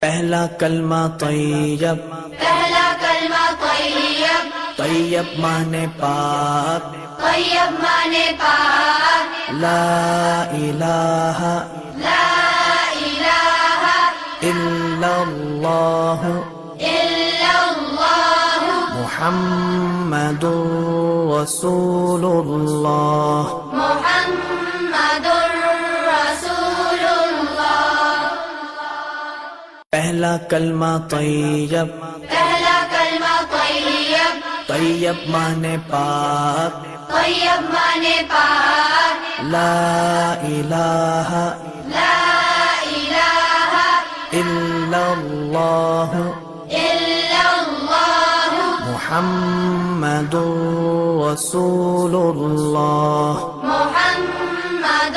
پہلا کلمہ طیب، پہلا کلمہ طیب، طیب مانے پاک، طیب مانے پاک، لا الہ لا الہ الا اللہ الا اللہ محمد رسول اللہ۔ محمد رسول اللہ۔ پہلا کلمہ طیب، پہلا کلمہ طیب، طیب مانے پاک، طیب مانے پاک، لا الہ لا الہ الا اللہ الا اللہ محمد رسول اللہ۔ محمد